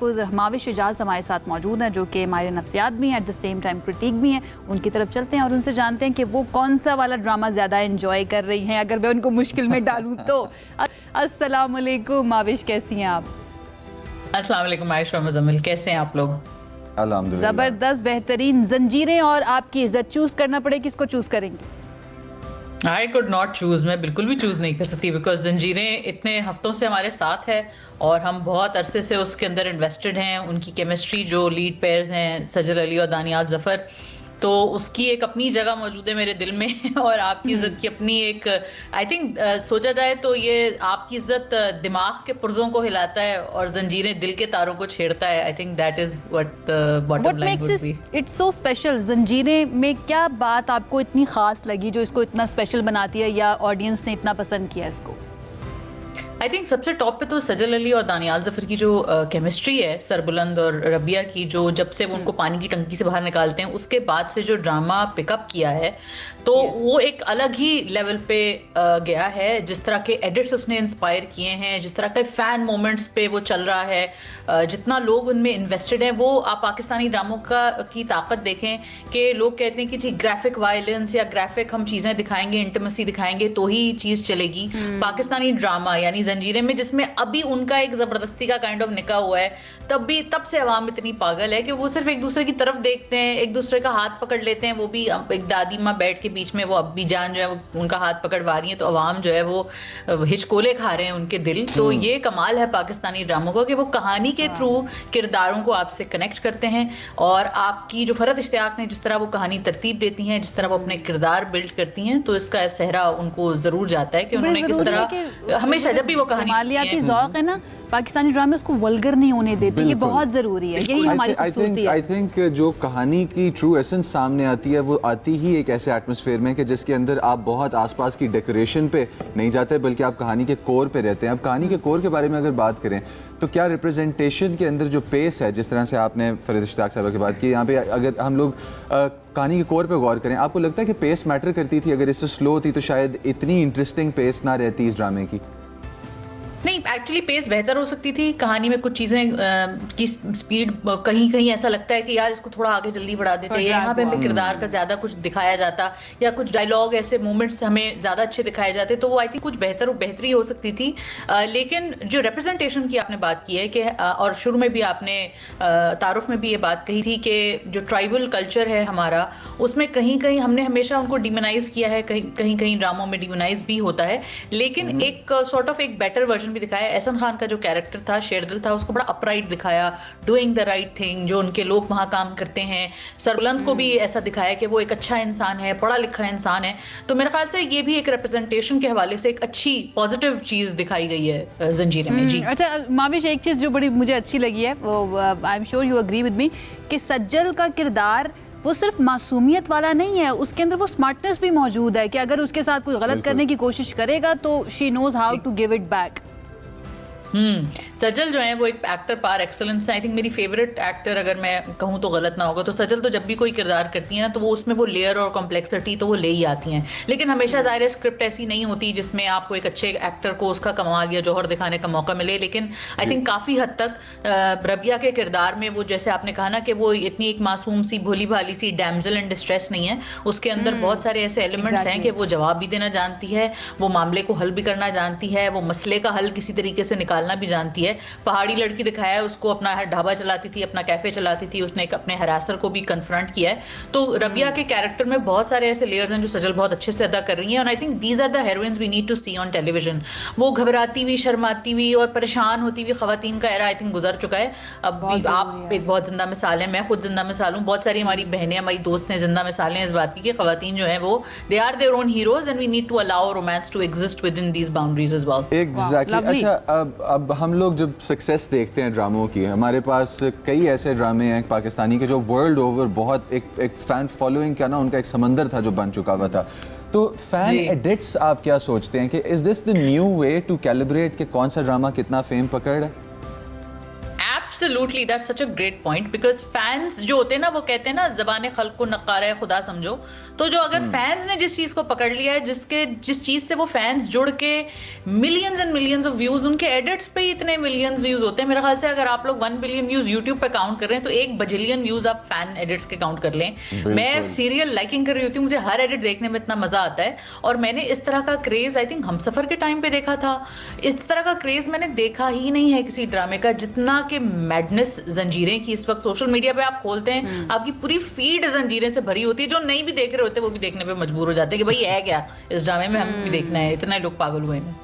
माविश इजाज़ हमारे साथ मौजूद हैं, जो कि माहिर नफ्सियात भी हैं, at the same time critic भी हैं। उनकी तरफ चलते हैं और उनसे जानते हैं कि वो कौन सा वाला ड्रामा ज़्यादा एंजॉय कर रही हैं, अगर मैं उनको मुश्किल में डालूँ तो। अस्सलाम वालेकुम माविश, कैसी हैं आप? अस्सलाम वालेकुम आयशा मुज़म्मिल, कैसे हैं आप लोग? अल्हम्दुलिल्लाह ज़बरदस्त, बेहतरीन। जंजीरें और आपकी इज्जत, चूज़ करना पड़े, किसको चूज़ करेंगे? आई कुड नॉट चूज़, मैं बिल्कुल भी चूज़ नहीं कर सकती, बिकॉज जंजीरें इतने हफ्तों से हमारे साथ है और हम बहुत अरसे से उसके अंदर इन्वेस्टेड हैं। उनकी केमिस्ट्री, जो लीड पेयर्स हैं सजल अली और दानियाल ज़फ़र, तो उसकी एक अपनी जगह मौजूद है मेरे दिल में और आपकी इज्जत की अपनी एक, आई थिंक सोचा जाए तो ये आपकी इज्जत दिमाग के पुर्जों को हिलाता है और जंजीरें दिल के तारों को छेड़ता है। I think that is what bottom line would be. It's so special. जंजीरें में क्या बात आपको इतनी खास लगी जो इसको इतना स्पेशल बनाती है, या ऑडियंस ने इतना पसंद किया इसको? आई थिंक सबसे टॉप पे तो सजल अली और दानियाल ज़फ़र की जो केमिस्ट्री है, सरबुलंद और रबिया की, जो जब से वो उनको पानी की टंकी से बाहर निकालते हैं उसके बाद से जो ड्रामा पिकअप किया है, तो वो एक अलग ही लेवल पे गया है। जिस तरह के एडिट्स उसने इंस्पायर किए हैं, जिस तरह के फैन मोमेंट्स पे वो चल रहा है, जितना लोग उनमें इन्वेस्टेड हैं, वो आप पाकिस्तानी ड्रामों की ताकत देखें कि लोग कहते हैं कि जी ग्राफिक वायलेंस या ग्राफिक हम चीज़ें दिखाएंगे, इंटीमेसी दिखाएंगे तो ही चीज़ चलेगी। पाकिस्तानी ड्रामा यानी जंजीरें में, जिसमें अभी उनका एक ज़बरदस्ती का काइंड ऑफ निकाह हुआ है, तब से अवाम इतनी पागल है कि वो सिर्फ एक दूसरे की तरफ देखते हैं, एक दूसरे का हाथ पकड़ लेते हैं। वो भी एक दादी माँ बैठ के बीच में वो अब्बी जान जो है वो उनका हाथ पकड़वा रही है, तो अवाम जो है वो हिचकोले खा रहे हैं उनके दिल। तो ये कमाल है पाकिस्तानी ड्रामों का कि वो कहानी के थ्रू किरदारों को आपसे कनेक्ट करते हैं और आपकी जो फरहत इश्तियाक ने जिस तरह वो कहानी तरतीब देती हैं, जिस तरह वो अपने किरदार बिल्ड करती हैं, तो इसका सहरा उनको जरूर जाता है कि उन्होंने किस तरह हमेशा जब भी वो कहानी मालियाती ज़ौक़ है ना पाकिस्तानी ड्रामे, उसको वल्गर नहीं होने देते। ये बहुत जरूरी है, यही हमारी खूबसूरती है। आई थिंक जो कहानी की ट्रू एसेंस सामने आती है वो आती ही एक ऐसे एटमॉस्फेयर में कि जिसके अंदर आप बहुत आसपास की डेकोरेशन पे नहीं जाते, बल्कि आप कहानी के कोर पे रहते हैं। अब कहानी के कोर के बारे में अगर बात करें तो क्या रिप्रेजेंटेशन के अंदर जो पेस है, जिस तरह से आपने फरीद इश्तियाक साहब की बात की, यहाँ पे अगर हम लोग कहानी के कोर पे गौर करें, आपको लगता है कि पेस मैटर करती थी? अगर इससे स्लो होती तो शायद इतनी इंटरेस्टिंग पेस ना रहती इस ड्रामे की। नहीं, एक्चुअली पेस बेहतर हो सकती थी। कहानी में कुछ चीज़ें की स्पीड कहीं कहीं ऐसा लगता है कि यार इसको थोड़ा आगे जल्दी बढ़ा देते हैं, यहाँ पे हमें किरदार का ज़्यादा कुछ दिखाया जाता, या कुछ डायलॉग ऐसे मोमेंट्स हमें ज़्यादा अच्छे दिखाए जाते, तो वो आई थिंक कुछ बेहतरी हो सकती थी। लेकिन जो रिप्रेजेंटेशन की आपने बात की है कि और शुरू में भी आपने तारुफ में भी ये बात कही थी कि जो ट्राइबल कल्चर है हमारा, उसमें कहीं कहीं हमने हमेशा उनको डिमोनाइज किया है, कहीं कहीं ड्रामों में डिमोनाइज भी होता है, लेकिन एक सॉर्ट ऑफ एक बेटर वर्जन भी दिखाया। एहसान खान का जो कैरेक्टर था, शेरदिल था, उसको बड़ा अपराइट दिखाया, डूइंग द राइट थिंग, जो उनके लोग वहाँ काम करते हैं। सरबुलंद को भी ऐसा दिखाया कि वो एक अच्छा इंसान है, पढ़ा लिखा इंसान है। तो मेरे ख्याल से ये भी एक रिप्रेजेंटेशन के हवाले से एक अच्छी पॉजिटिव चीज़ दिखाई गई है जंजीरें में। जी अच्छा माविश, एक चीज़ जो बड़ी मुझे अच्छी लगी है, I am sure you agree with me, कि सज्जल का किरदार वो सिर्फ मासूमियत वाला नहीं है, उसके अंदर वो स्मार्टनेस भी मौजूद है कि अगर उसके साथ कोई गलत करने की कोशिश करेगा तो she knows how to give it back. Sajal जो है वो एक एक्टर पार एक्सेलेंस है। आई थिंक मेरी फेवरेट एक्टर, अगर मैं कहूँ तो गलत ना होगा, तो सजल तो जब भी कोई किरदार करती है ना, तो वो उसमें वो लेयर और कॉम्प्लेक्सिटी तो वो ले ही आती हैं। लेकिन हमेशा ज़ाहिर स्क्रिप्ट ऐसी नहीं होती जिसमें आपको एक अच्छे एक्टर को उसका कमाल या जौहर दिखाने का मौका मिले। लेकिन आई थिंक काफ़ी हद तक रबिया के किरदार में वो, जैसे आपने कहा ना कि वो इतनी एक मासूम सी भोली भाली सी डैमजल इन डिस्ट्रेस नहीं है, उसके अंदर बहुत सारे ऐसे एलिमेंट्स हैं कि वो जवाब भी देना जानती है, वो मामले को हल भी करना जानती है, वो मसले का हल किसी तरीके से निकालना भी जानती है। पहाड़ी लड़की दिखाया है, उसको अपना ढाबा चलाती थी, अपना कैफे चलाती थी, उसने एक अपने हरासर को भी कन्फ्रंट किया है। तो रबिया के कैरेक्टर में बहुत सारे ऐसे लेयर्स हैं जो सजल बहुत अच्छे से अदा कर रही हैं, और I think these are the heroines we need to see on television. वो घबराती हुई, शर्माती हुई और परेशान होती हुई खवातीन का एरा आई थिंक गुजर चुका है। अब आप एक बहुत जिंदा मिसाल है, मैं खुद जिंदा मिसाल हूँ, बहुत सारी हमारी बहनें, हमारी दोस्त हैं, जिंदा मिसालें इस बात की कि खवातीन जो है वो they are their own heroes and we need to allow romance to exist within these boundaries as well. Exactly. अच्छा, अब हम लोग जब सक्सेस देखते हैं ड्रामों की, हमारे पास कई ऐसे ड्रामे हैं पाकिस्तानी के जो वर्ल्ड ओवर बहुत एक फैन फॉलोइंग का ना उनका एक समंदर था जो बन चुका हुआ था। तो फैन एडिट्स आप क्या सोचते हैं कि is this the new way to calibrate कि कौन सा ड्रामा कितना फेम पकड़ है? Absolutely, that's such a great point, because fans जो होते हैं ना, वो कहते हैं ना, ज़बान खल्क को नकारा है खुदा समझो। तो जो अगर फैंस ने जिस चीज को पकड़ लिया है, जिस चीज से वो फैंस जुड़ के millions and millions of views, उनके एडिट्स पे ही इतने मिलियंस व्यूज होते हैं। मेरे ख्याल से अगर आप लोग 1 बिलियन व्यूज यूट्यूब पे काउंट कर रहे हैं तो 1 बजिलियन व्यूज आप फैन एडिट्स के काउंट कर लें। मैं सीरियल लाइकिंग कर रही होती हूँ, मुझे हर एडिट देखने में इतना मजा आता है, और मैंने इस तरह का क्रेज आई थिंक हमसफर के टाइम पे देखा था। इस तरह का क्रेज मैंने देखा ही नहीं है किसी ड्रामे का, जितना कि मैडनेस जंजीरें की इस वक्त सोशल मीडिया पे आप खोलते हैं, आपकी पूरी फीड जंजीरें से भरी होती है। जो नहीं भी देख रहे होते वो भी देखने पे मजबूर हो जाते हैं कि भाई है क्या इस ड्रामे में, हमें भी देखना है, इतना लोग पागल हुए हैं।